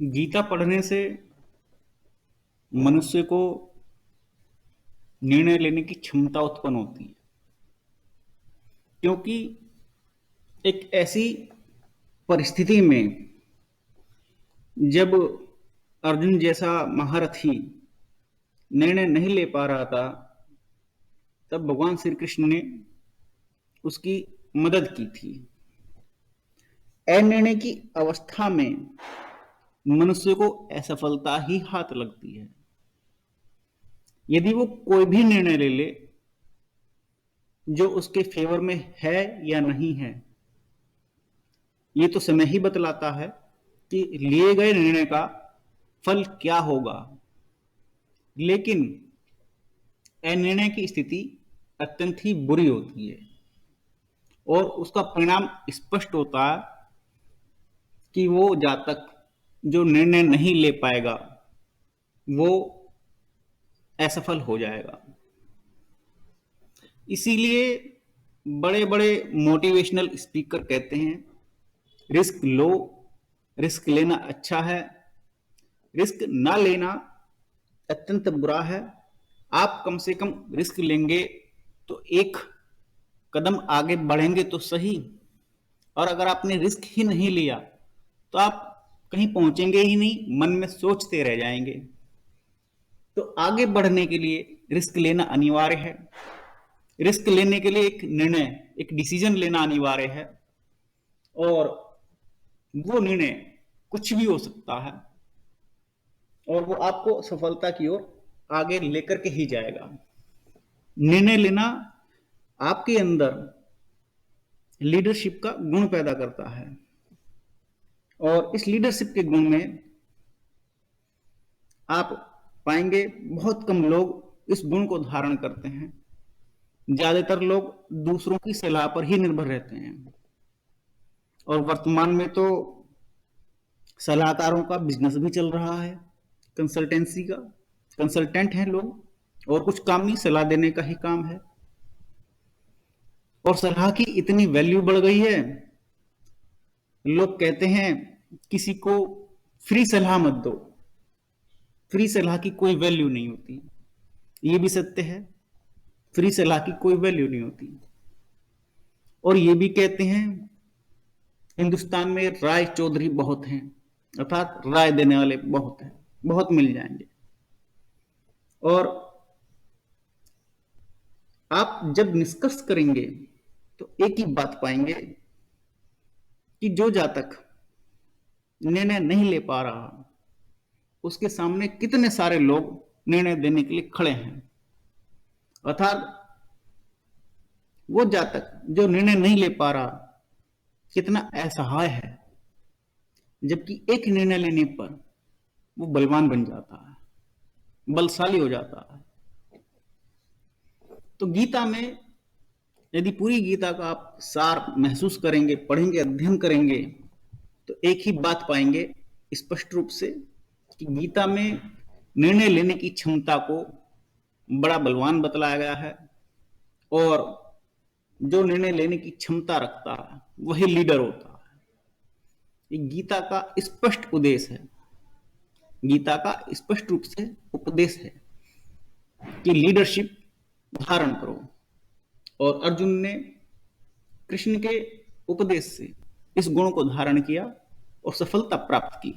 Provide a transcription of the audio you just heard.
गीता पढ़ने से मनुष्य को निर्णय लेने की क्षमता उत्पन्न होती है, क्योंकि एक ऐसी परिस्थिति में जब अर्जुन जैसा महारथी निर्णय नहीं ले पा रहा था, तब भगवान श्री कृष्ण ने उसकी मदद की थी। अनिर्णय की अवस्था में मनुष्य को असफलता ही हाथ लगती है। यदि वो कोई भी निर्णय ले ले जो उसके फेवर में है या नहीं है, ये तो समय ही बतलाता है कि लिए गए निर्णय का फल क्या होगा। लेकिन अनिर्णय की स्थिति अत्यंत ही बुरी होती है और उसका परिणाम स्पष्ट होता है कि वो जातक जो निर्णय नहीं ले पाएगा वो असफल हो जाएगा। इसीलिए बड़े बड़े मोटिवेशनल स्पीकर कहते हैं, रिस्क लो, रिस्क लेना अच्छा है, रिस्क ना लेना अत्यंत बुरा है। आप कम से कम रिस्क लेंगे तो एक कदम आगे बढ़ेंगे तो सही, और अगर आपने रिस्क ही नहीं लिया तो आप कहीं पहुंचेंगे ही नहीं, मन में सोचते रह जाएंगे। तो आगे बढ़ने के लिए रिस्क लेना अनिवार्य है। रिस्क लेने के लिए एक निर्णय, एक डिसीजन लेना अनिवार्य है, और वो निर्णय कुछ भी हो सकता है और वो आपको सफलता की ओर आगे लेकर के ही जाएगा। निर्णय लेना आपके अंदर लीडरशिप का गुण पैदा करता है, और इस लीडरशिप के गुण में आप पाएंगे बहुत कम लोग इस गुण को धारण करते हैं। ज्यादातर लोग दूसरों की सलाह पर ही निर्भर रहते हैं, और वर्तमान में तो सलाहकारों का बिजनेस भी चल रहा है, कंसल्टेंसी का। कंसल्टेंट हैं लोग, और कुछ काम नहीं, सलाह देने का ही काम है। और सलाह की इतनी वैल्यू बढ़ गई है, लोग कहते हैं किसी को फ्री सलाह मत दो, फ्री सलाह की कोई वैल्यू नहीं होती। ये भी सत्य है, फ्री सलाह की कोई वैल्यू नहीं होती। और ये भी कहते हैं हिंदुस्तान में राय चौधरी बहुत हैं, अर्थात राय देने वाले बहुत हैं, बहुत मिल जाएंगे। और आप जब निष्कर्ष करेंगे तो एक ही बात पाएंगे कि जो जातक निर्णय नहीं ले पा रहा, उसके सामने कितने सारे लोग निर्णय देने के लिए खड़े हैं। अर्थात वो जातक जो निर्णय नहीं ले पा रहा कितना असहाय है, जबकि एक निर्णय लेने पर वो बलवान बन जाता है, बलशाली हो जाता है। तो गीता में यदि पूरी गीता का आप सार महसूस करेंगे, पढ़ेंगे, अध्ययन करेंगे, तो एक ही बात पाएंगे स्पष्ट रूप से कि गीता में निर्णय लेने की क्षमता को बड़ा बलवान बतलाया गया है, और जो निर्णय लेने की क्षमता रखता है वही लीडर होता है। ये गीता का स्पष्ट उद्देश्य है, गीता का स्पष्ट रूप से उपदेश है कि लीडरशिप धारण करो। और अर्जुन ने कृष्ण के उपदेश से इस गुण को धारण किया और सफलता प्राप्त की।